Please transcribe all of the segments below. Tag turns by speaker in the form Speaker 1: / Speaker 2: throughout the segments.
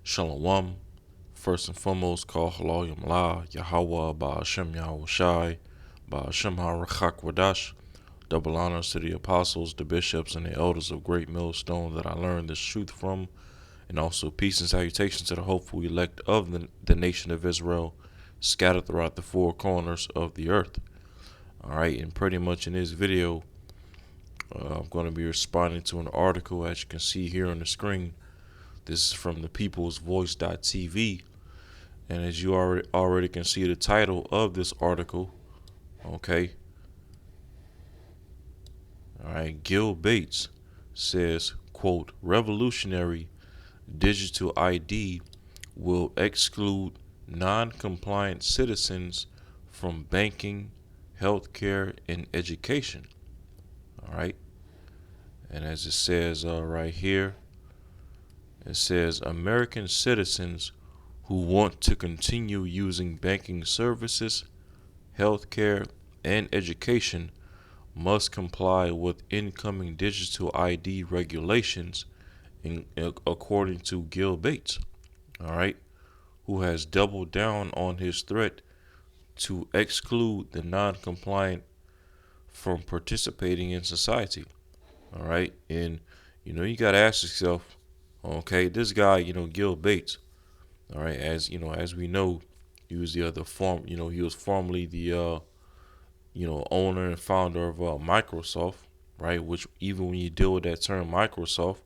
Speaker 1: Shalom. First and foremost, call halal yamla, Yahweh, Ba'ashem Yahweh Shai, Ba'ashem HaRachak Wadash. Double honors to the apostles, the bishops, and the elders of Great Millstone that I learned this truth from, and also peace and salutations to the hopeful elect of the nation of Israel, scattered throughout the four corners of the earth. Alright, and pretty much in this video, I'm going to be responding to an article, as you can see here on the screen. This is from the People's Voice.tv. And as you already can see the title of this article, okay. All right, Gil Bates says, quote, revolutionary digital ID will exclude non-compliant citizens from banking, healthcare, and education. All right. And as it says right here, it says American citizens who want to continue using banking services, healthcare, and education must comply with incoming digital ID regulations, according to Gil Bates, all right, who has doubled down on his threat to exclude the non-compliant from participating in society. All right, and you got to ask yourself, okay, this guy, Gil Bates, all right, as we know, he was the other he was formerly the owner and founder of Microsoft, right? Which even when you deal with that term Microsoft,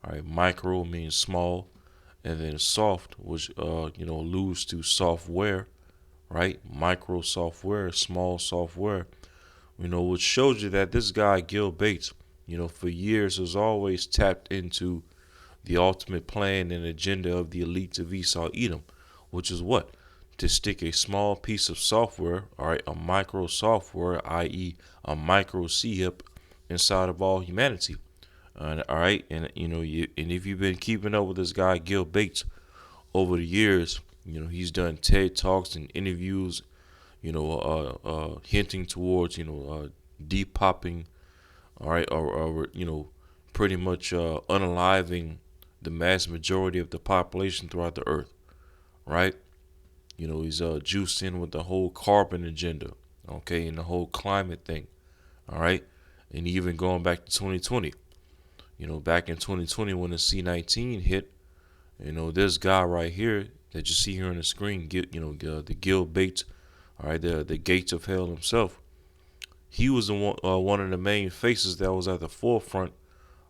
Speaker 1: all right, micro means small, and then soft, which alludes to software, right? Micro software, small software, which shows you that this guy Gil Bates, for years has always tapped into the ultimate plan and agenda of the elites of Esau Edom, which is what? To stick a small piece of software, all right, a micro software, i.e., a micro chip, inside of all humanity. All right, and and if you've been keeping up with this guy Gil Bates over the years, he's done TED talks and interviews, hinting towards depopping, all right, or pretty much unaliving the mass majority of the population throughout the earth, right? He's juiced in with the whole carbon agenda, okay, and the whole climate thing, all right, and even going back to 2020. Back in 2020 when the C-19 hit, this guy right here that you see here on the screen, the Gil Bates, all right, the gates of hell himself. He was one of the main faces that was at the forefront,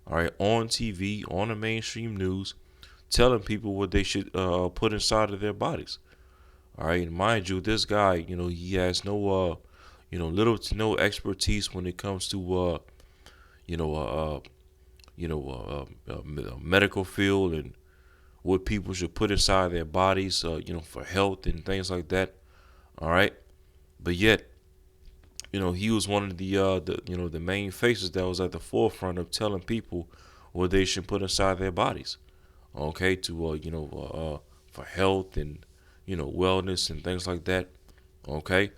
Speaker 1: all right, on TV, on the mainstream news, telling people what they should put inside of their bodies. All right, and mind you, this guy, he has no, little to no expertise when it comes to, you know, uh, medical field and what people should put inside their bodies, for health and things like that. All right, but yet, he was one of the main faces that was at the forefront of telling people what they should put inside their bodies. Okay, to for health and wellness and things like that. Okay,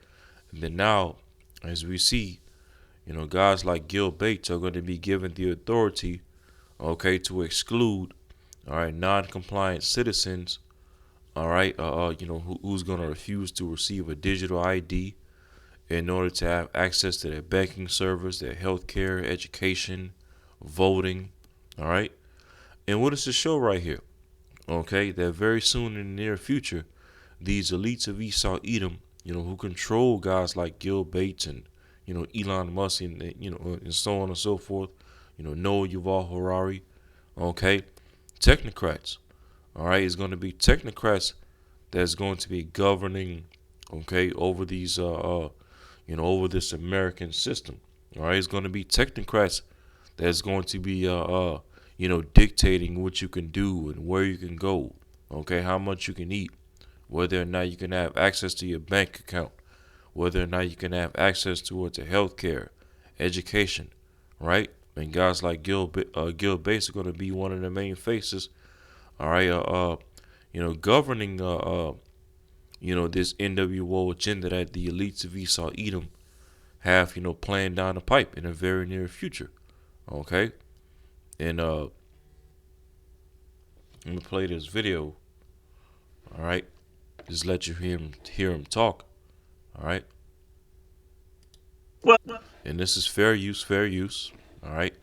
Speaker 1: and then now, as we see, guys like Gil Bates are going to be given the authority, okay, to exclude, all right, non-compliant citizens, all right, who's going to refuse to receive a digital ID in order to have access to their banking service, their healthcare, education, voting, all right. And what does this show right here? Okay, that very soon in the near future, these elites of Esau Edom, who control guys like Gil Bates and Elon Musk and and so on and so forth, Noah Yuval Harari, okay, technocrats, all right, is going to be technocrats that's going to be governing, okay, over these over this American system. All right, it's going to be technocrats that's going to be dictating what you can do and where you can go, okay, how much you can eat, whether or not you can have access to your bank account, whether or not you can have access to health care, education, right? And guys like Gil Bates are going to be one of the main faces, all right, governing, this NWO agenda that the elites of Esau Edom have, planned down the pipe in a very near future, okay? And let me play this video All right, just let you hear him talk. All right,
Speaker 2: Well,
Speaker 1: and this is fair use, fair use. All right.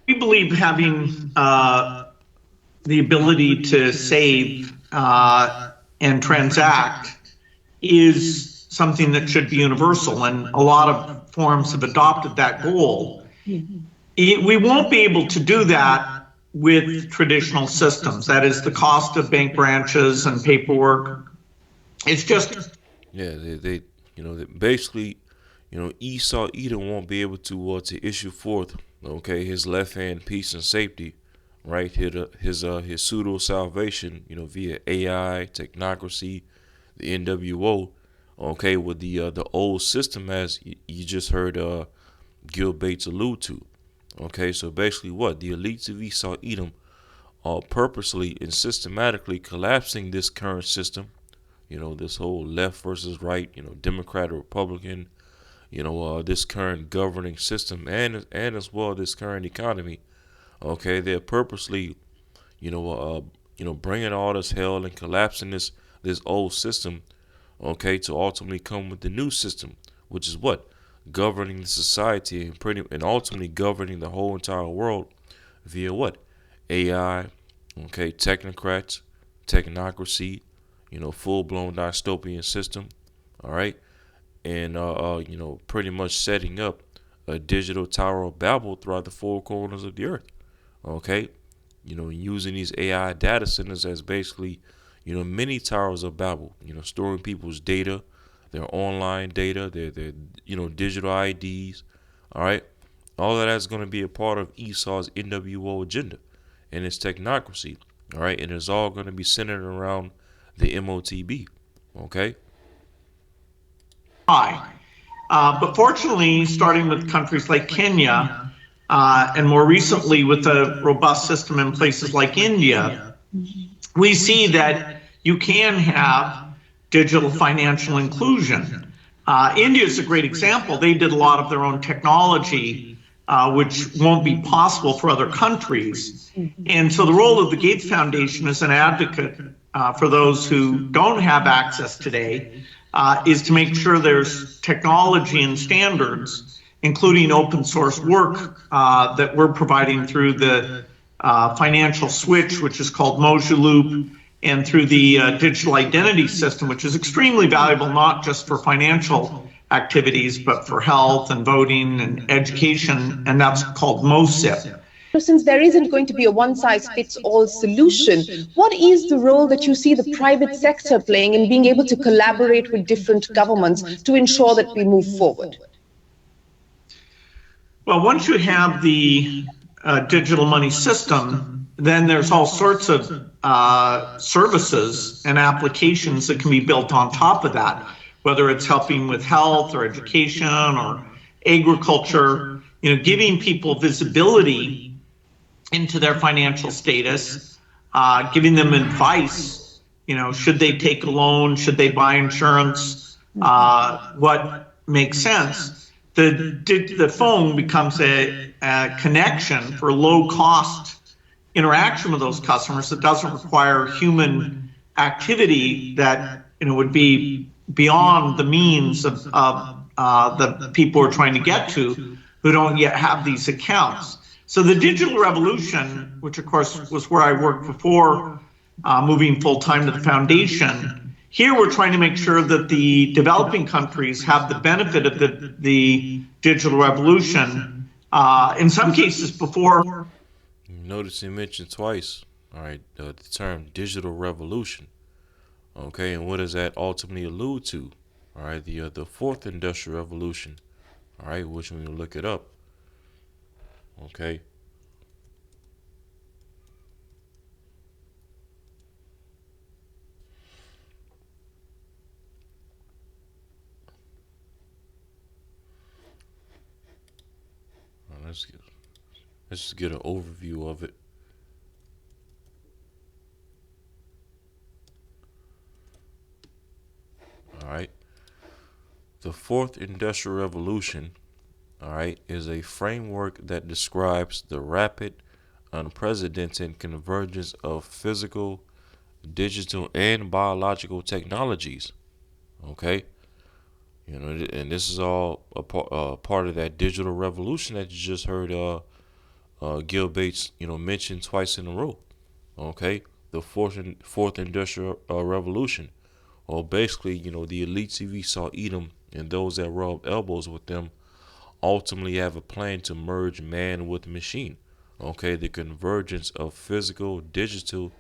Speaker 2: we believe having the ability to save and transact is something that should be universal, and a lot of forms have adopted that goal. We won't be able to do that with traditional systems. That is, the cost of bank branches and paperwork. It's just
Speaker 1: Yeah, basically, Esau Edom won't be able to issue forth, okay, his left hand peace and safety, right? His pseudo salvation, via AI, technocracy, the NWO, okay, with the old system as you just heard Gil Bates allude to. Okay, so basically what? The elites of Esau Edom are purposely and systematically collapsing this current system, this whole left versus right, Democrat or Republican, this current governing system and as well this current economy. Okay, they're purposely, bringing all this hell and collapsing this old system, okay, to ultimately come with the new system, which is what? Governing the society and ultimately governing the whole entire world via what? AI, okay, technocrats, technocracy, full blown dystopian system, all right, and pretty much setting up a digital Tower of Babel throughout the four corners of the earth, okay, using these AI data centers as basically, mini towers of Babel, storing people's data, their online data, their digital IDs, all right. All of that's going to be a part of Esau's NWO agenda and its technocracy, all right, and it's all going to be centered around the MOTB, okay.
Speaker 2: high. But fortunately, starting with countries like Kenya, and more recently with a robust system in places like India, we see that you can have digital financial inclusion. India is a great example. They did a lot of their own technology, which won't be possible for other countries. And so the role of the Gates Foundation as an advocate for those who don't have access today is to make sure there's technology and standards, including open source work that we're providing through the financial switch, which is called Mojaloop, and through the digital identity system, which is extremely valuable, not just for financial activities, but for health and voting and education, and that's called MOSIP.
Speaker 3: So since there isn't going to be a one size fits all solution, what is the role that you see the private sector playing in being able to collaborate with different governments to ensure that we move forward?
Speaker 2: Well, once you have the digital money system, then there's all sorts of services and applications that can be built on top of that, whether it's helping with health or education or agriculture, giving people visibility into their financial status, giving them advice, should they take a loan, should they buy insurance, what makes sense. The phone becomes a connection for low cost interaction with those customers that doesn't require human activity that would be beyond the means of the people we're trying to get to who don't yet have these accounts. So the digital revolution, which of course was where I worked before moving full time to the foundation, here we're trying to make sure that the developing countries have the benefit of the digital revolution. In some cases before.
Speaker 1: Notice he mentioned twice, all right, the term digital revolution. Okay, and what does that ultimately allude to? All right, the fourth industrial revolution. All right, which when you look it up, okay. Let's just get an overview of it. All right. The fourth industrial revolution, all right, is a framework that describes the rapid, unprecedented convergence of physical, digital and biological technologies. Okay, and this is all part of that digital revolution that you just heard Gil Bates, mention twice in a row. Okay, the fourth industrial revolution, or basically, the elites we saw Edom and those that rub elbows with them ultimately have a plan to merge man with machine. Okay, the convergence of physical, digital,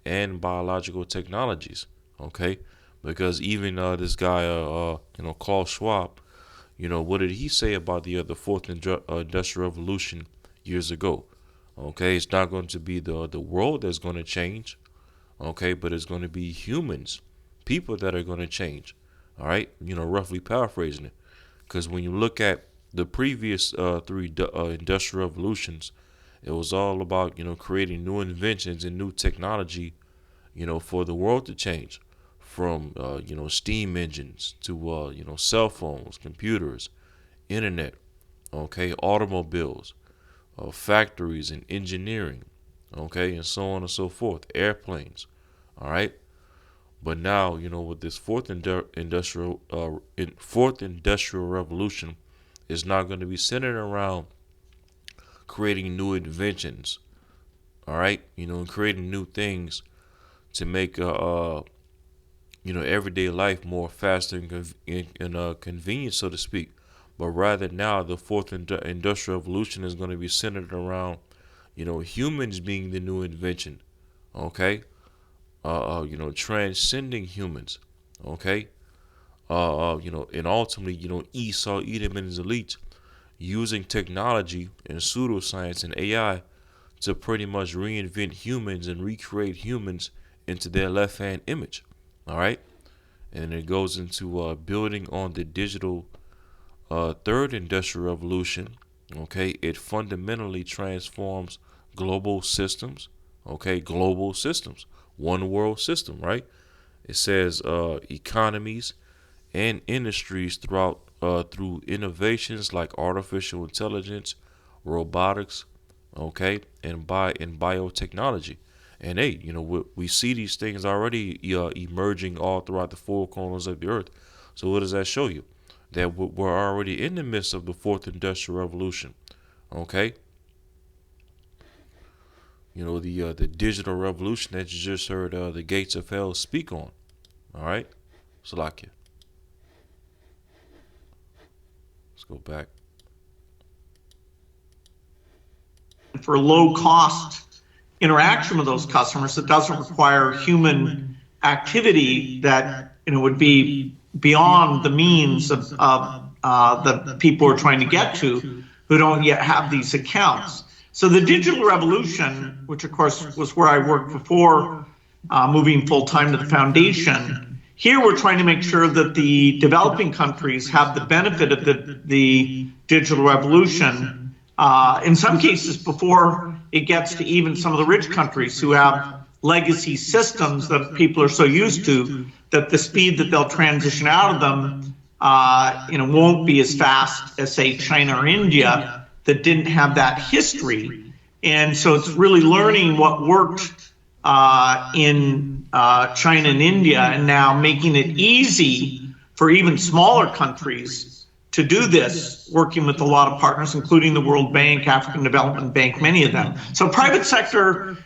Speaker 1: and biological technologies. Okay, because even this guy, Klaus Schwab, what did he say about the fourth industrial revolution years ago? Okay, it's not going to be the world that's going to change. Okay, but it's going to be humans, people that are going to change. All right, roughly paraphrasing it. Because when you look at the previous three industrial revolutions, it was all about creating new inventions and new technology, for the world to change, from steam engines to cell phones, computers, internet, okay, automobiles, factories and engineering, okay, and so on and so forth, airplanes, all right. But now, with this fourth industrial revolution, is not going to be centered around creating new inventions, all right, and creating new things to make everyday life more faster and convenient, so to speak. But rather now, the fourth industrial revolution is going to be centered around, humans being the new invention, okay, transcending humans, okay, and ultimately, Esau, Edom, and his elites using technology and pseudoscience and AI to pretty much reinvent humans and recreate humans into their left hand image. All right. And it goes into building on the digital third industrial revolution. Okay. It fundamentally transforms global systems. Okay. Global systems. One world system, right? It says economies and industries through innovations like artificial intelligence, robotics, okay, and biotechnology. And hey, we see these things already emerging all throughout the four corners of the earth. So what does that show you? That we're already in the midst of the fourth industrial revolution. Okay, the digital revolution that you just heard the Gates of Hell speak on. All right, Salakia. Let's go back.
Speaker 2: For low cost interaction with those customers that doesn't require human activity that would be beyond the means of the people we're trying to get to who don't yet have these accounts. So the digital revolution, which of course was where I worked before moving full time to the foundation, here we're trying to make sure that the developing countries have the benefit of the digital revolution. In some cases, before it gets to even some of the rich countries who have legacy systems that people are so used to, that the speed that they'll transition out of them, won't be as fast as, say, China or India that didn't have that history. And so it's really learning what worked in China and India, and now making it easy for even smaller countries to do this, working with a lot of partners, including the World Bank, African Development Bank, many of them. So private sector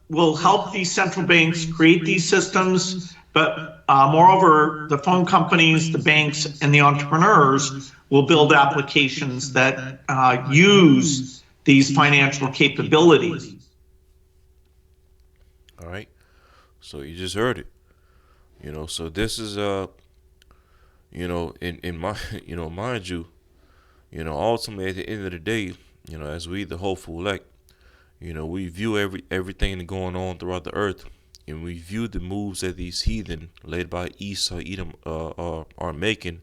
Speaker 2: will help these central banks create these systems, but moreover, the phone companies, the banks, and the entrepreneurs will build applications that use these financial capabilities.
Speaker 1: All right. So you just heard it. So this is in my mind you, ultimately at the end of the day, as we the hopeful elect, we view everything going on throughout the earth, and we view the moves that these heathen led by Esau, Edom, are making,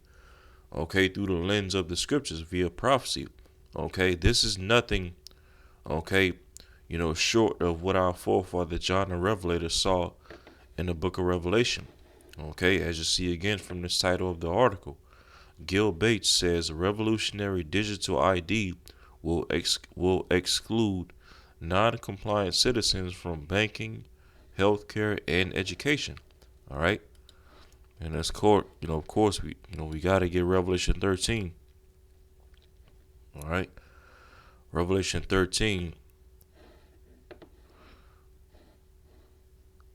Speaker 1: okay, through the lens of the scriptures via prophecy. Okay, this is nothing, okay, short of what our forefather John the Revelator saw in the book of Revelation. Okay, as you see again from the title of the article, Gil Bates says revolutionary digital ID will exclude non-compliant citizens from banking, healthcare, and education. All right, and that's court. Of course, we got to get Revelation 13. All right, Revelation 13,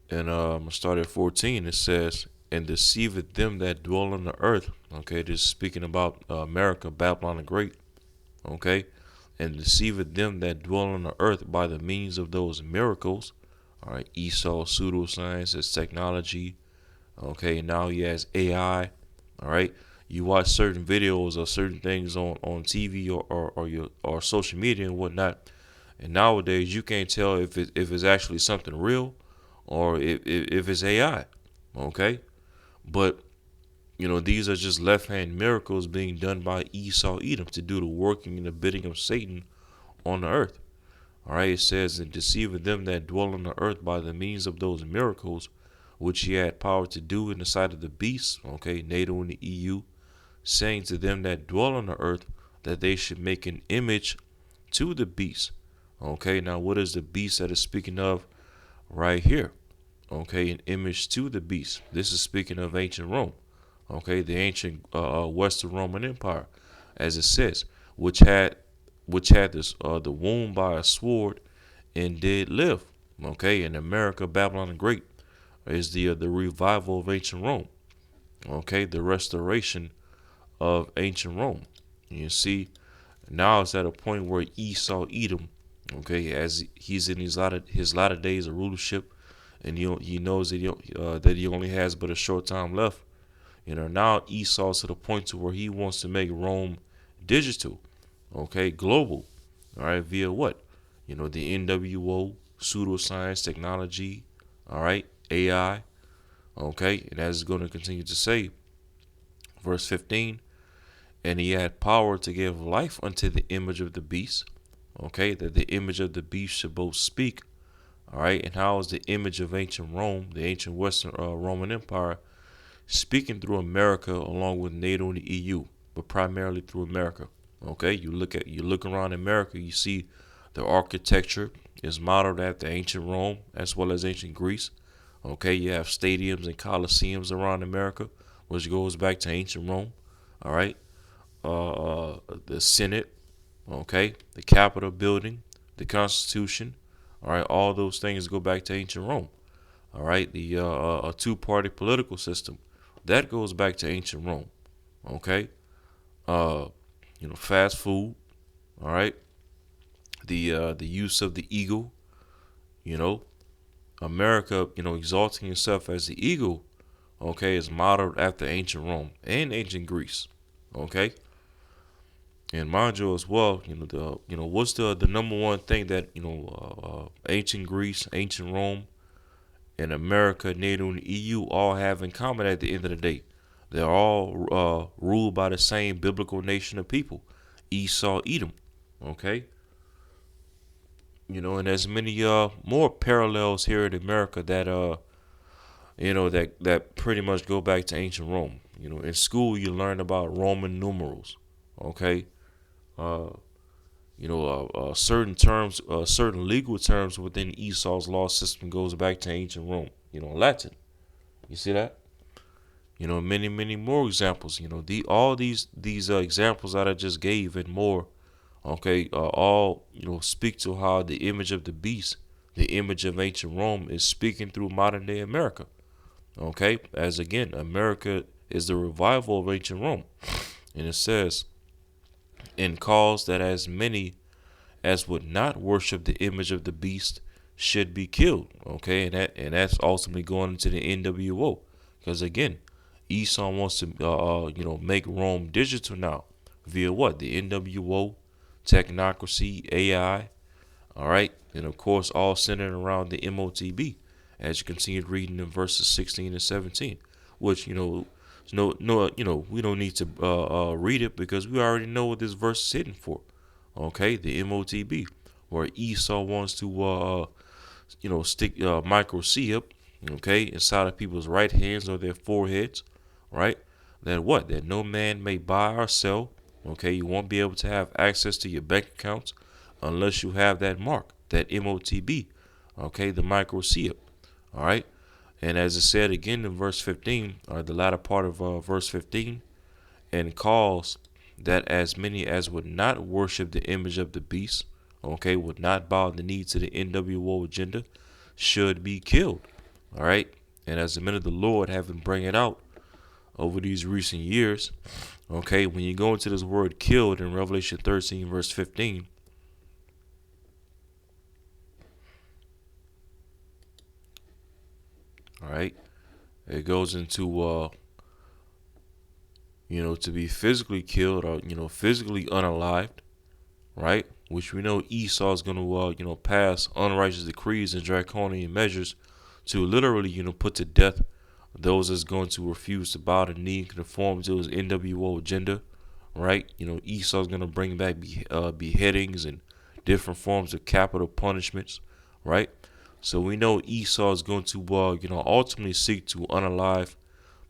Speaker 1: and I'm gonna start at 14. It says, "And deceiveth them that dwell on the earth." Okay, this is speaking about America, Babylon the Great. Okay, and deceiveth them that dwell on the earth by the means of those miracles. All right, Esau pseudoscience as technology. Okay, now he has AI. All right, you watch certain videos or certain things on TV or social media and whatnot, and nowadays you can't tell if it's actually something real or if it's AI. Okay, but these are just left hand miracles being done by Esau Edom to do the working and the bidding of Satan on the earth. All right, it says, "And deceiving them that dwell on the earth by the means of those miracles, which he had power to do in the sight of the beasts," okay, NATO and the EU, "saying to them that dwell on the earth that they should make an image to the beast." Okay, now what is the beast that is speaking of right here? Okay, an image to the beast. This is speaking of ancient Rome. Okay, the ancient Western Roman Empire, as it says, which had this the womb by a sword and did live. Okay, in America, Babylon the Great is the revival of ancient Rome. Okay, the restoration of ancient Rome. You see, now it's at a point where Esau Edom, okay, as he's in his latter days of rulership, and he knows that he only has but a short time left. Now Esau's to the point to where he wants to make Rome digital, okay, global. All right, via what? The NWO, pseudoscience, technology, all right, AI, okay, and as it's going to continue to say, verse 15, "And he had power to give life unto the image of the beast," okay, that the image of the beast should both speak, all right, and how is the image of ancient Rome, the ancient Western Roman Empire, speaking through America along with NATO and the EU, but primarily through America. Okay, you look around America, you see the architecture is modeled after ancient Rome as well as ancient Greece. Okay, you have stadiums and coliseums around America, which goes back to ancient Rome. All right, the Senate, okay, the Capitol building, the Constitution. All right, all those things go back to ancient Rome. All right, the a two-party political system that goes back to ancient Rome. Okay, uh, fast food. All right, the use of the eagle. You know, America, exalting itself as the eagle. Okay, is modeled after ancient Rome and ancient Greece. Okay, and mind you as well, what's the number one thing that ancient Greece, ancient Rome, and America, NATO, and EU all have in common at the end of the day? They're all ruled by the same biblical nation of people, Esau, Edom. Okay, and there's many more parallels here in America that that pretty much go back to ancient Rome. In school you learn about Roman numerals. Okay, uh, certain terms, certain legal terms within Esau's law system goes back to ancient Rome. Latin. You see that? Many more examples. All these examples that I just gave and more. Okay, all speak to how the image of the beast, the image of ancient Rome, is speaking through modern day America. Okay, as again, America is the revival of ancient Rome, and it says, "And cause that as many as would not worship the image of the beast should be killed." Okay, and that's ultimately going into the NWO, because again, Esau wants to make Rome digital now via what? The NWO, technocracy, AI. All right, and of course all centered around the MOTB, as you continue reading in verses 16 and 17, which we don't need to read it because we already know what this verse is hitting for. Okay, the MOTB, where Esau wants to stick micro C up, okay, inside of people's right hands or their foreheads, right? That no man may buy or sell. Okay, you won't be able to have access to your bank accounts unless you have that mark, that MOTB. Okay, the micro C up. All right. And as it said again in verse 15, or the latter part of verse 15, and calls that as many as would not worship the image of the beast, okay, would not bow the knee to the NWO agenda, should be killed. All right. And as the men of the Lord have been bringing it out over these recent years, okay, when you go into this word killed in Revelation 13, verse 15, all right, it goes into, to be physically killed or, physically unalived, right? Which we know Esau is going to, pass unrighteous decrees and draconian measures to literally, put to death those that's going to refuse to bow the knee and conform to his NWO agenda, right? Esau's going to bring back beheadings and different forms of capital punishments, right? So we know Esau is going to, ultimately seek to unalive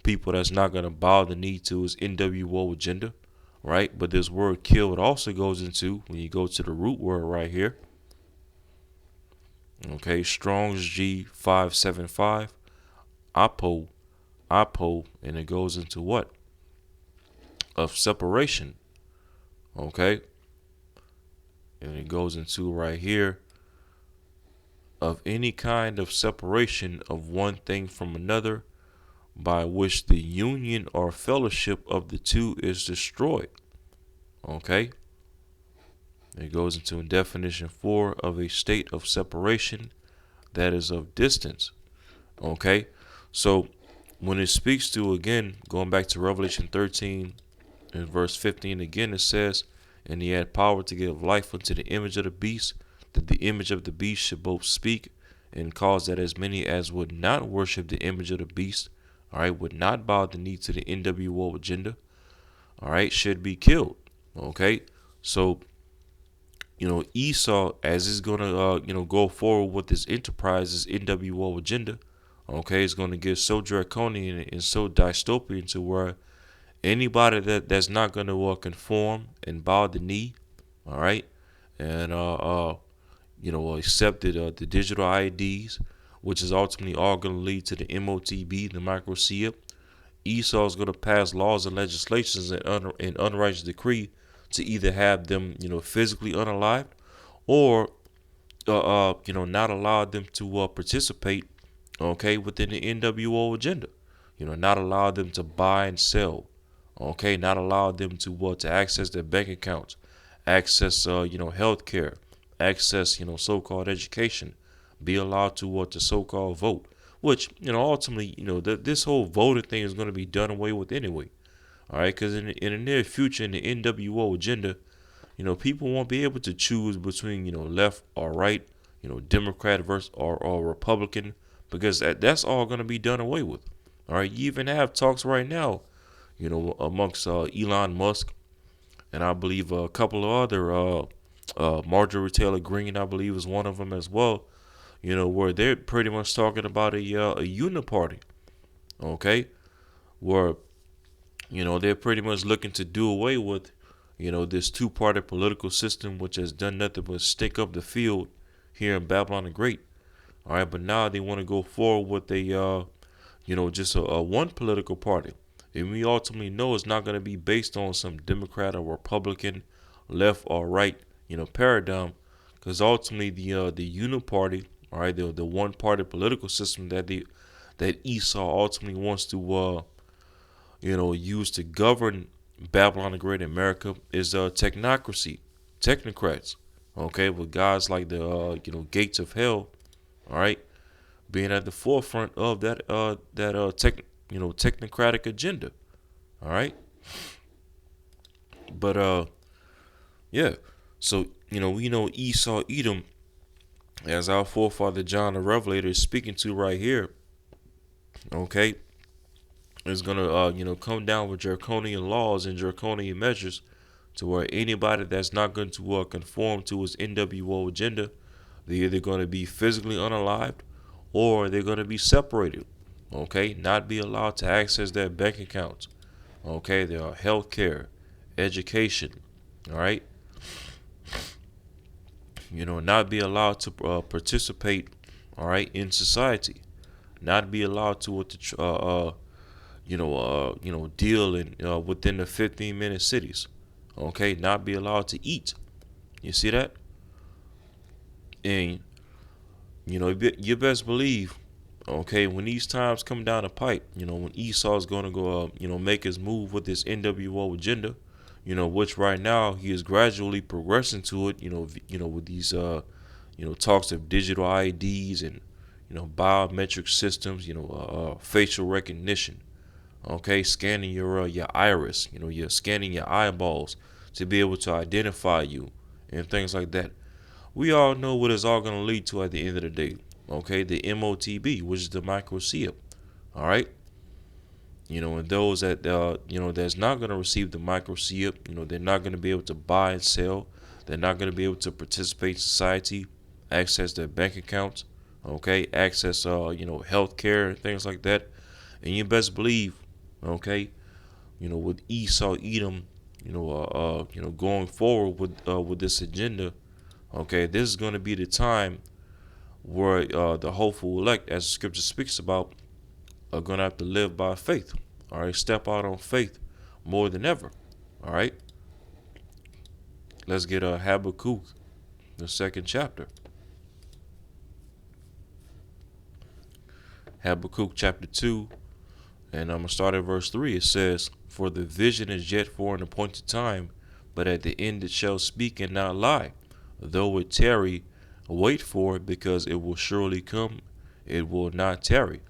Speaker 1: people that's not going to bow the knee to his NWO agenda, right? But this word killed also goes into, when you go to the root word right here, okay, Strong's G575, apo, and it goes into what? Of separation, okay? And it goes into right here, of any kind of separation of one thing from another, by which the union or fellowship of the two is destroyed. Okay? It goes into definition 4 of a state of separation that is of distance. Okay? So when it speaks to, again, going back to Revelation 13 and verse 15, again it says, and he had power to give life unto the image of the beast, that the image of the beast should both speak and cause that as many as would not worship the image of the beast, all right, would not bow the knee to the NWO agenda, all right, should be killed. Okay, so Esau, as is gonna go forward with this enterprise, this NWO agenda, okay, is gonna get so draconian and so dystopian to where anybody that's not gonna conform and bow the knee, all right, and accepted the digital IDs, which is ultimately all going to lead to the MOTB, the microchip. Esau is going to pass laws and legislations and unrighteous decree to either have them, physically unalived, or, not allow them to participate, okay, within the NWO agenda. Not allow them to buy and sell, okay, not allow them to access their bank accounts, access, health care, access, so-called education, be allowed to so-called vote, which, ultimately, this whole voting thing is going to be done away with anyway. All right, because in the near future, in the NWO agenda, people won't be able to choose between, left or right, Democrat versus or Republican, because that's all going to be done away with. All right, you even have talks right now, amongst Elon Musk and I believe a couple of other, Marjorie Taylor Greene, I believe, is one of them as well. Where they're pretty much talking about a uniparty, okay, where they're pretty much looking to do away with this two-party political system, which has done nothing but stink up the field here in Babylon the Great. All right, but now they want to go forward with a just a one political party, and we ultimately know it's not going to be based on some Democrat or Republican, left or right, paradigm, because ultimately the uniparty, all right, the one party political system that Esau ultimately wants to use to govern Babylon the Great America is technocracy, technocrats, okay, with guys like the gates of hell, all right, being at the forefront of that technocratic agenda, all right. But yeah, so we know Esau Edom, as our forefather John the Revelator is speaking to right here, okay, is gonna come down with draconian laws and draconian measures to where anybody that's not going to conform to his NWO agenda, they're either going to be physically unalived or they're going to be separated, okay, not be allowed to access their bank accounts, okay, their health care, education, all right, not be allowed to participate, all right, in society, not be allowed to deal in within the 15-minute cities. Okay, not be allowed to eat. You see that? And you best believe, okay, when these times come down the pipe, when Esau's going to go, make his move with this NWO agenda, which right now he is gradually progressing to it, with these, talks of digital IDs and, biometric systems, facial recognition, okay, scanning your iris, you're scanning your eyeballs to be able to identify you and things like that. We all know what it's all going to lead to at the end of the day. Okay, the MOTB, which is the microchip. All right, and those that that's not going to receive the microchip, they're not going to be able to buy and sell. They're not going to be able to participate in society, access their bank accounts. Okay, access health care and things like that. And you best believe, okay, with Esau Edom, going forward with this agenda. Okay, this is going to be the time where the hopeful elect, as the scripture speaks about, are going to have to live by faith. All right, step out on faith more than ever. All right, let's get Habakkuk, the 2nd chapter. Habakkuk chapter 2, and I'm going to start at verse 3. It says, "For the vision is yet for an appointed time, but at the end it shall speak and not lie. Though it tarry, wait for it, because it will surely come, it will not tarry."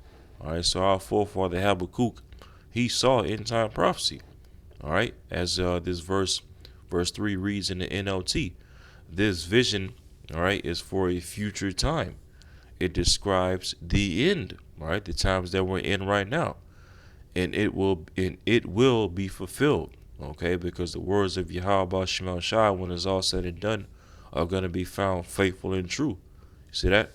Speaker 1: All right, so our forefather Habakkuk, he saw end time prophecy. All right, as this verse 3 reads in the NLT, this vision, all right, is for a future time. It describes the end, all right, the times that we're in right now, and it will be fulfilled. Okay, because the words of Yahweh Shema Shai, when it's all said and done, are going to be found faithful and true. See that?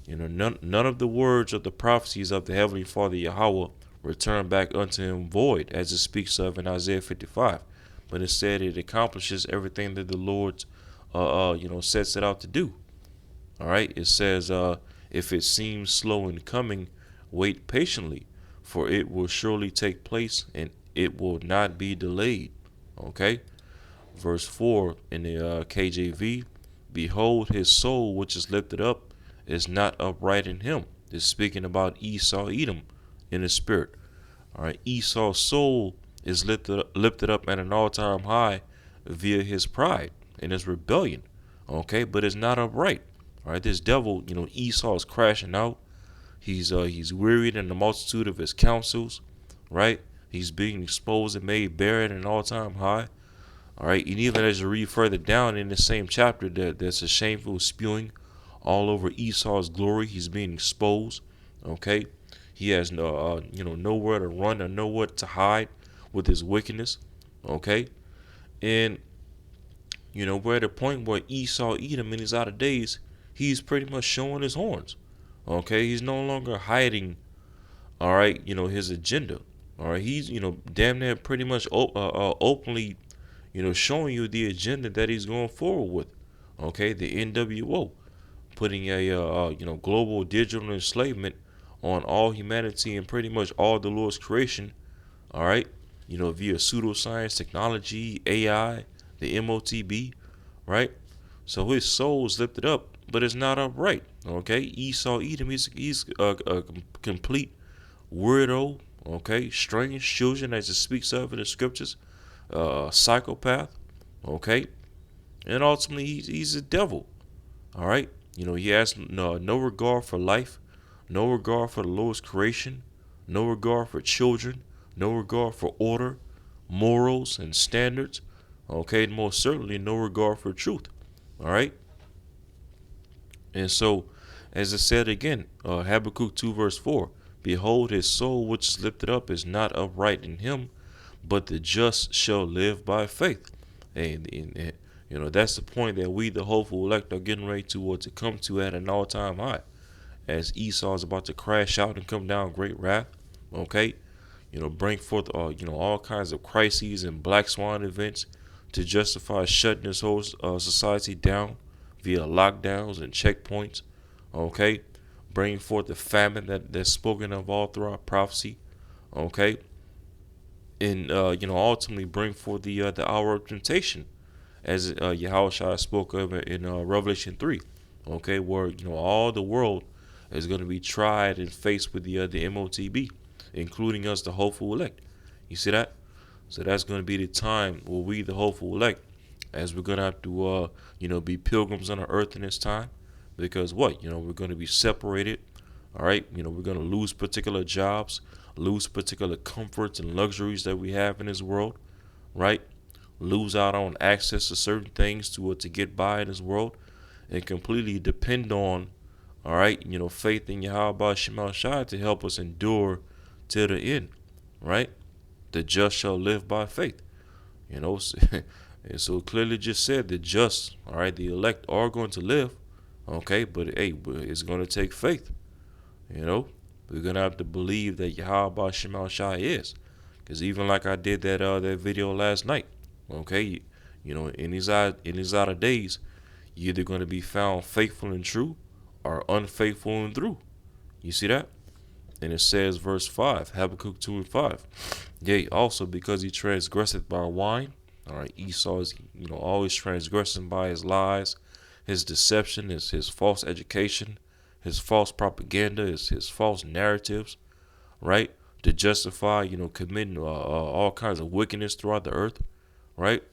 Speaker 1: None of the words of the prophecies of the Heavenly Father Yahweh return back unto him void, as it speaks of in Isaiah 55. But instead, it accomplishes everything that the Lord, sets it out to do. All right. It says, if it seems slow in coming, wait patiently, for it will surely take place, and it will not be delayed. Okay. Verse 4 in the KJV, "Behold, his soul which is lifted up is not upright in him." This is speaking about Esau Edom in the spirit. All right, Esau's soul is lifted up at an all-time high via his pride and his rebellion. Okay, but it's not upright. All right, this devil, Esau is crashing out. He's wearied in the multitude of his counsels. Right, he's being exposed and made bare at an all-time high. All right, and even as you read further down in the same chapter, there's a shameful spewing all over Esau's glory. He's being exposed. Okay, he has nowhere to run or nowhere to hide with his wickedness. Okay, and we're at a point where Esau Edom in his outer days, he's pretty much showing his horns. Okay, he's no longer hiding. All right, his agenda. All right, he's damn near pretty much openly showing you the agenda that he's going forward with. Okay, the NWO, putting a global digital enslavement on all humanity and pretty much all the Lord's creation. All right, via pseudoscience, technology, AI, the MOTB, right? So his soul is lifted up, but it's not upright. Okay, Esau Edom, he's a complete weirdo. Okay, strange children, as it speaks of in the scriptures. Psychopath, okay, and ultimately he's a devil. All right, he has no regard for life, no regard for the Lord's creation, no regard for children, no regard for order, morals, and standards. Okay, and most certainly no regard for truth. All right, and so, as I said again, Habakkuk 2 verse 4, "Behold, his soul which is lifted up is not upright in him, but the just shall live by faith." And that's the point that we, the hopeful elect, are getting ready to come to at an all-time high, as Esau is about to crash out and come down great wrath. Okay, bring forth all kinds of crises and black swan events to justify shutting this whole society down via lockdowns and checkpoints. Okay, bring forth the famine that's spoken of all throughout prophecy. Okay, and ultimately bring forth the hour of temptation, as Yahushua spoke of it in Revelation 3. Okay, where all the world is going to be tried and faced with the MOTB, including us, the hopeful elect. You see that? So that's going to be the time where we, the hopeful elect, as we're going to have to be pilgrims on the earth in this time, because what we're going to be separated. All right, we're going to lose particular jobs, lose particular comforts and luxuries that we have in this world, right? Lose out on access to certain things to get by in this world, and completely depend on, all right, faith in Yahweh Shemal Shai to help us endure till the end, right? The just shall live by faith, and so it clearly just said the just, all right, the elect are going to live, okay, but it's going to take faith, we're going to have to believe that Yahweh Shemal Shai is, because even like I did that video last night, okay, in these outer days, you're either going to be found faithful and true or unfaithful and through. You see that? And it says, verse 5, Habakkuk 2 and 5. Yea, also because he transgresseth by wine. All right, Esau is, always transgressing by his lies, his deception, his false education, his false propaganda, his false narratives, right? To justify, committing all kinds of wickedness throughout the earth, right?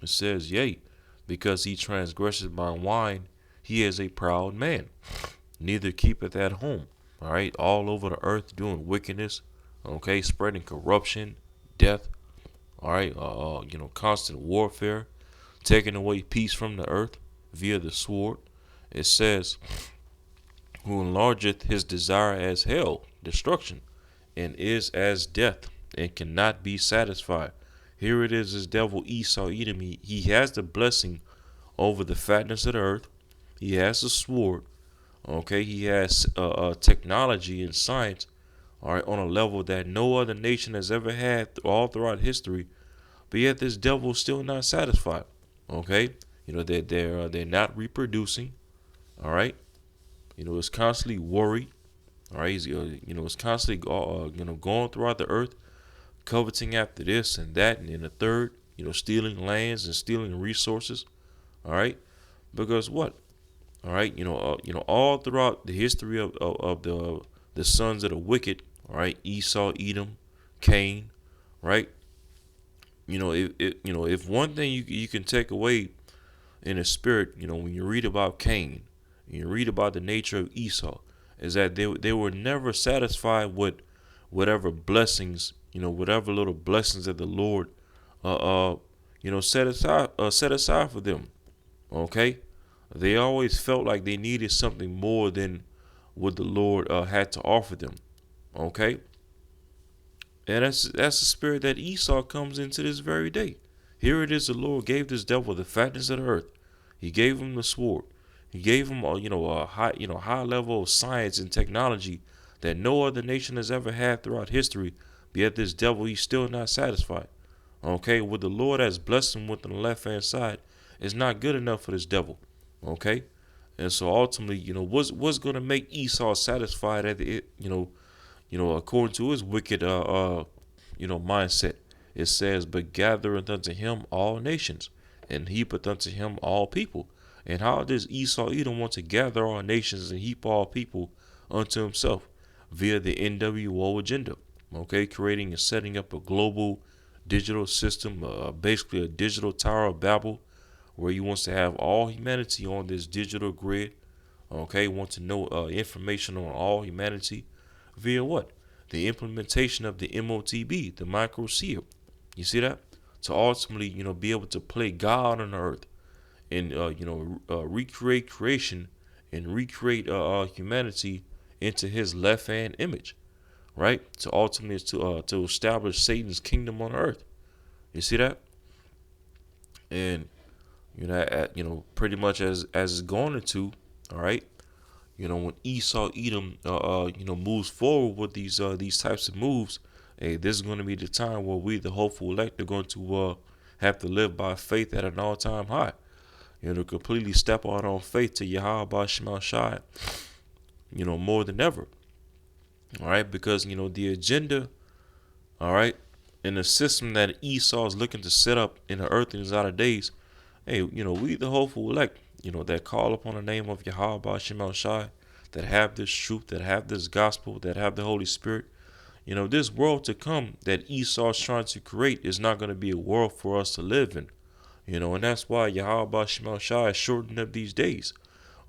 Speaker 1: It says, yea, because he transgresseth by wine, he is a proud man, neither keepeth at home. All right, all over the earth doing wickedness, okay, spreading corruption, death. All right, constant warfare, taking away peace from the earth via the sword. It says, who enlargeth his desire as hell, destruction, and is as death, and cannot be satisfied. Here it is, this devil Esau Edom. He has the blessing over the fatness of the earth. He has the sword. Okay, he has technology and science. All right, on a level that no other nation has ever had all throughout history. But yet this devil is still not satisfied. Okay, they're not reproducing. All right, it's constantly worried. All right, it's constantly going throughout the earth, coveting after this and that and then the third. Stealing lands and stealing resources. All right, because what? All right, all throughout the history of the sons of the wicked. All right, Esau, Edom, Cain. Right. If one thing you can take away in the spirit, when you read about Cain, and you read about the nature of Esau, is that they were never satisfied with whatever blessings, whatever little blessings that the Lord, set aside for them. Okay, they always felt like they needed something more than what the Lord had to offer them. Okay, and that's the spirit that Esau comes into this very day. Here it is, the Lord gave this devil the fatness of the earth. He gave him the sword. He gave him a high level of science and technology that no other nation has ever had throughout history. But yet this devil, he's still not satisfied. Okay, what the Lord has blessed him with on the left hand side is not good enough for this devil. Okay, and so ultimately, what's going to make Esau satisfied at the according to his wicked mindset. It says, but gathereth unto him all nations, and heapeth unto him all people. And how does Esau Edom want to gather all nations and heap all people unto himself? Via the NWO agenda. Okay, creating and setting up a global digital system, basically a digital Tower of Babel, where he wants to have all humanity on this digital grid. Okay, want to know information on all humanity via what? The implementation of the MOTB, the microseer. You see that? To ultimately, be able to play God on the earth and, recreate creation and recreate humanity into his left hand image, right? To ultimately to establish Satan's kingdom on earth. You see that? And pretty much as it's going into, all right. When Esau Edom, moves forward with these types of moves, hey, this is going to be the time where we, the hopeful elect, are going to have to live by faith at an all-time high. Completely step out on faith to Yahweh Shemal Shai, more than ever. All right, because the agenda, all right, and the system that Esau is looking to set up in the earth in his outer days. Hey, we the hopeful elect, that call upon the name of Yahweh Shemel Shai, that have this truth, that have this gospel, that have the Holy Spirit. This world to come that Esau is trying to create is not going to be a world for us to live in. And that's why Yahweh Shemel Shai is shortened up these days,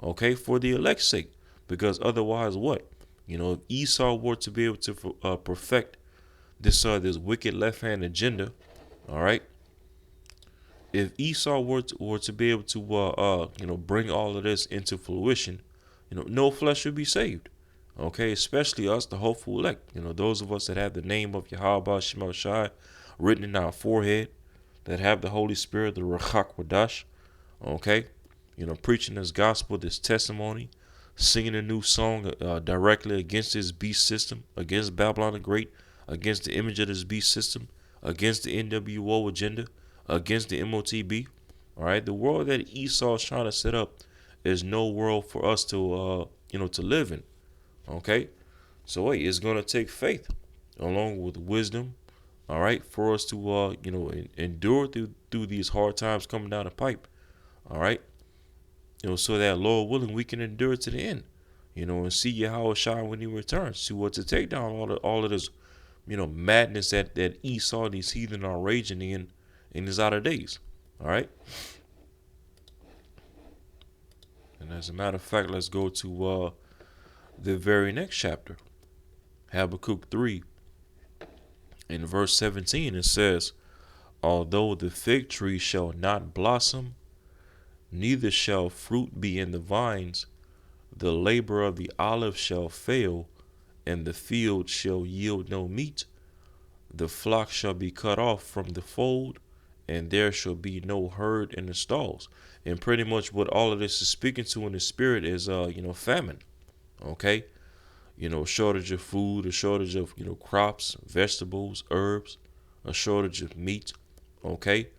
Speaker 1: okay, for the elect's sake. Because otherwise, what? If Esau were to be able to perfect this wicked left hand agenda, all right. If Esau were to be able to bring all of this into fruition, no flesh would be saved. Okay, especially us, the hopeful elect. Those of us that have the name of Yahweh Shemel Shai written in our forehead, that have the Holy Spirit, the Ruach Wadash. Okay, preaching this gospel, this testimony, singing a new song directly against this beast system, against Babylon the Great, against the image of this beast system, against the NWO agenda, against the MOTB. All right, the world that Esau is trying to set up is no world for us to live in. Okay, so hey, it's gonna take faith along with wisdom. All right, for us to endure through these hard times coming down the pipe. All right, so that Lord willing we can endure to the end. And see Yahweh Shai when He returns to take down all of this madness that Esau and these heathen are raging in his outer days. All right. And as a matter of fact, let's go to the very next chapter, Habakkuk 3, in verse 17. It says, "Although the fig tree shall not blossom, neither shall fruit be in the vines, the labor of the olive shall fail, and the field shall yield no meat. The flock shall be cut off from the fold, and there shall be no herd in the stalls." And pretty much what all of this is speaking to in the spirit is famine. Okay, a shortage of food, a shortage of crops, vegetables, herbs, a shortage of meat. Okay,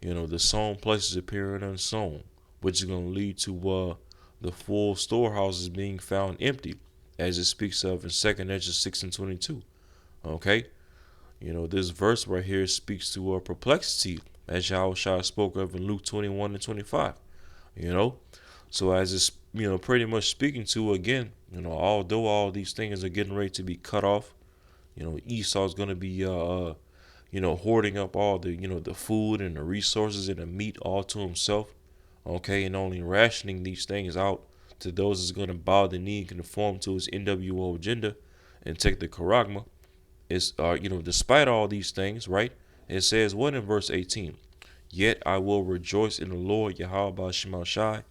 Speaker 1: the sown places appearing unsown, which is going to lead to the full storehouses being found empty, as it speaks of in 2nd Ezra 6:22. Okay, this verse right here speaks to perplexity, as Yahushua spoke of in Luke 21:25. So as it's pretty much speaking to again, although all these things are getting ready to be cut off, Esau's going to be hoarding up all the food and the resources and the meat all to himself. Okay, and only rationing these things out to those that's going to bow the knee and conform to his NWO agenda and take the charagma. It's despite all these things, right? It says what in verse 18? "Yet I will rejoice in the Lord Yahweh Shemel Shai.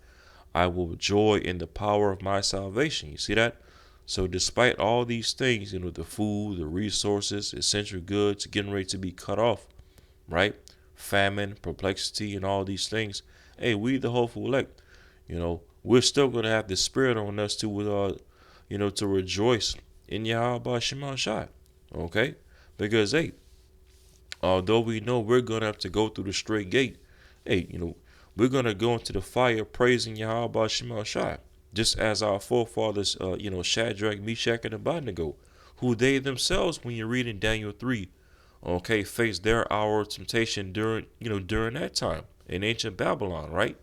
Speaker 1: I will joy in the power of my salvation." You see that? So despite all these things, the food, the resources, essential goods getting ready to be cut off, right? Famine, perplexity, and all these things. Hey, we the hopeful elect, we're still gonna have the spirit on us to rejoice in Yahweh Shema Shai. Okay? Because hey, although we know we're gonna have to go through the straight gate, hey, we're gonna go into the fire praising Yahweh Shema Shai. Just as our forefathers, Shadrach, Meshach, and Abednego, who they themselves, when you read in Daniel 3, okay, faced their hour of temptation during that time in ancient Babylon, right?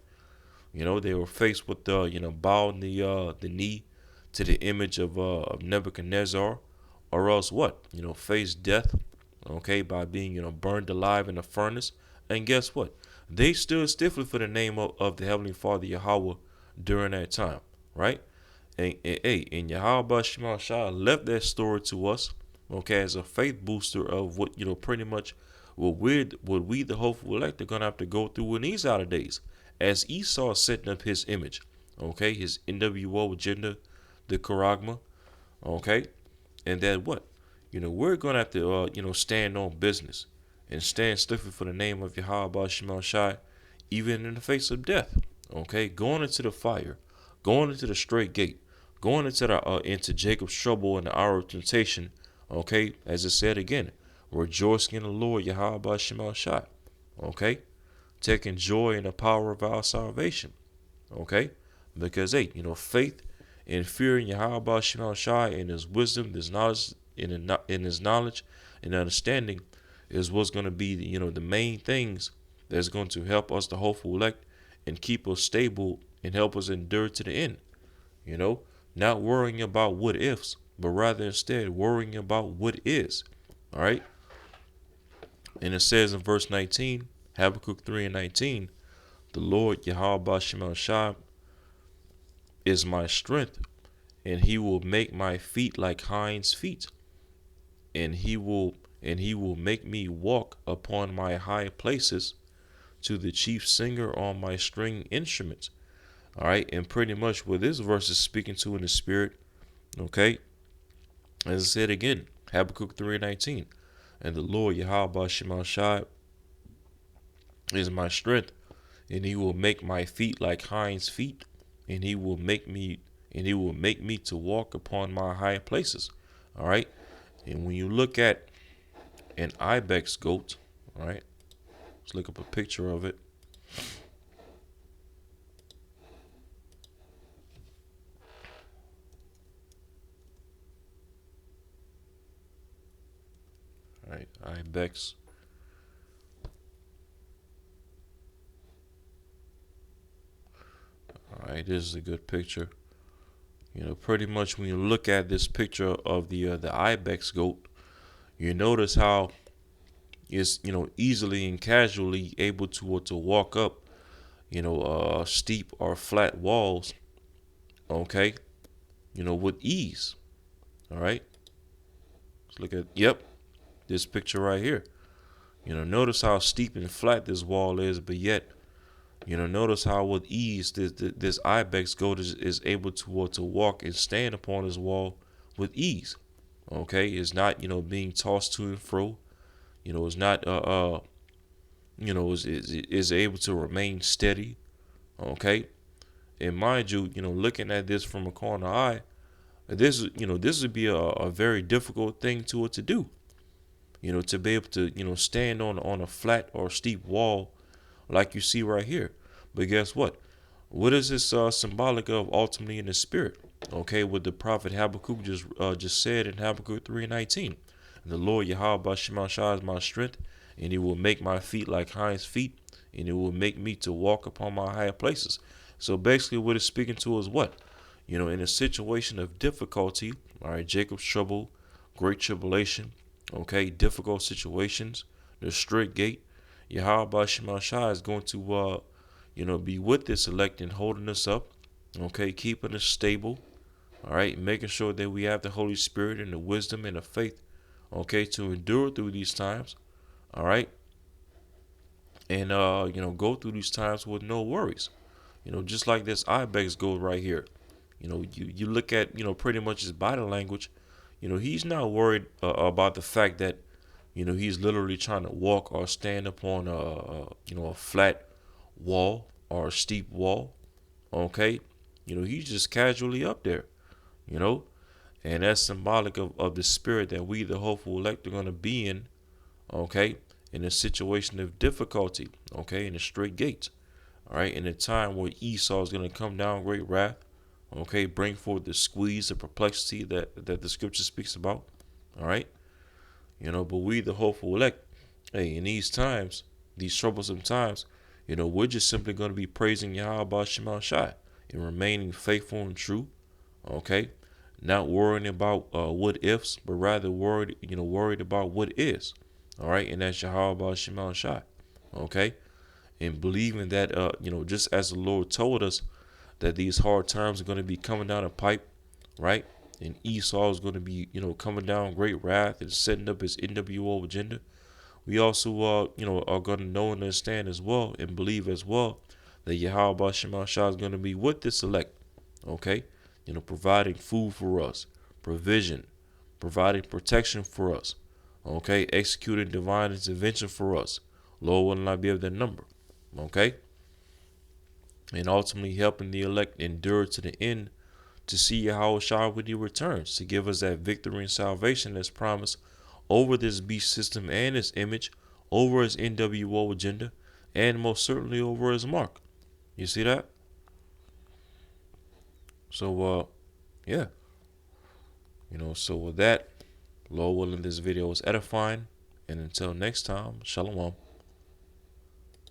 Speaker 1: They were faced with bowing the knee to the image of Nebuchadnezzar, or else what? Face death, okay, by being burned alive in a furnace. And guess what? They stood stiffly for the name of the Heavenly Father Yahweh during that time, right? And Yahweh Shema Shah left that story to us, okay, as a faith booster of what pretty much what we the hopeful elect are gonna have to go through in these outer days, as Esau setting up his image, okay, his NWO agenda, the charagma, okay, and then what, we're gonna have to stand on business and stand stiffly for the name of Yahweh Shema Shai, even in the face of death, okay, going into the fire, going into the straight gate, going into Jacob's trouble in the hour of temptation, okay, as it said again, rejoicing in the Lord Yahweh Shema Shai, okay, taking joy in the power of our salvation, okay, because hey, faith And fearing Yahweh Shema Shai and his wisdom, his knowledge, in his knowledge and understanding is what's going to be, the main things that's going to help us, the hopeful elect, and keep us stable and help us endure to the end. Not worrying about what ifs, but rather instead worrying about what is. All right. And it says in verse 19, Habakkuk 3 and 19, the Lord Yahweh Shema Shai is my strength, and he will make my feet like hinds' feet, and he will make me walk upon my high places, to the chief singer on my string instruments. All right, and pretty much what this verse is speaking to in the spirit, okay, as I said again, Habakkuk 3:19, and the Lord Yahweh Shema Shai is my strength, and he will make my feet like hinds' feet, and he will make me to walk upon my high places. All right, and when you look at an ibex goat, all right, let's look up a picture of it. All right, ibex. All right, this is a good picture. Pretty much when you look at this picture of the ibex goat, you notice how it's easily and casually able to walk up steep or flat walls, okay, with ease. All right, let's look at this picture right here. Notice how steep and flat this wall is, but yet notice how with ease this ibex goat is able to walk and stand upon this wall with ease. Okay, it's not being tossed to and fro. It's not is able to remain steady. Okay, and mind you, looking at this from a corner eye, this would be a very difficult thing to do. To be able to stand on a flat or steep wall like you see right here. But guess what? What is this symbolic of ultimately in the spirit? Okay, what the prophet Habakkuk just said in Habakkuk 3:19. The Lord Yahweh Shema Shai is my strength, and he will make my feet like hinds' feet, and it will make me to walk upon my higher places. So basically what it's speaking to is what? In a situation of difficulty, all right, Jacob's trouble, great tribulation, okay, difficult situations, the straight gate, Yahweh Shema Shai is going to be with this elect and holding us up, okay, keeping us stable, all right, making sure that we have the Holy Spirit and the wisdom and the faith, okay, to endure through these times, all right, and go through these times with no worries, just like this ibex goat right here. You look at pretty much his body language. He's not worried about the fact that he's literally trying to walk or stand upon a flat wall or a steep wall. Okay, he's just casually up there. You know, and that's symbolic of the spirit that we, the hopeful elect, are going to be in. Okay, in a situation of difficulty. Okay, in the straight gates. All right, in a time where Esau is going to come down great wrath. Okay, bring forth the squeeze, the perplexity that the scripture speaks about. All right, but we, the hopeful elect, hey, in these times, these troublesome times, we're just simply going to be praising Yahweh Shema Shai and remaining faithful and true. Okay, not worrying about what ifs, but rather worried about what is. All right, and that's Yahweh Shema Shai. Okay, and believing that just as the Lord told us that these hard times are going to be coming down a pipe, right? And Esau is going to be, coming down great wrath and setting up his NWO agenda. We also, are going to know and understand as well and believe as well that Yahweh Shema Shai is going to be with this elect, okay? Providing food for us, provision, providing protection for us, okay? Executing divine intervention for us. Lord will not be of their number, okay? And ultimately helping the elect endure to the end to see Yahweh Shai when he returns, to give us that victory and salvation that's promised over this beast system and its image, over his NWO agenda, and most certainly over his mark. You see that? So yeah, so with that, Lord willing, this video was edifying. And until next time, shalom.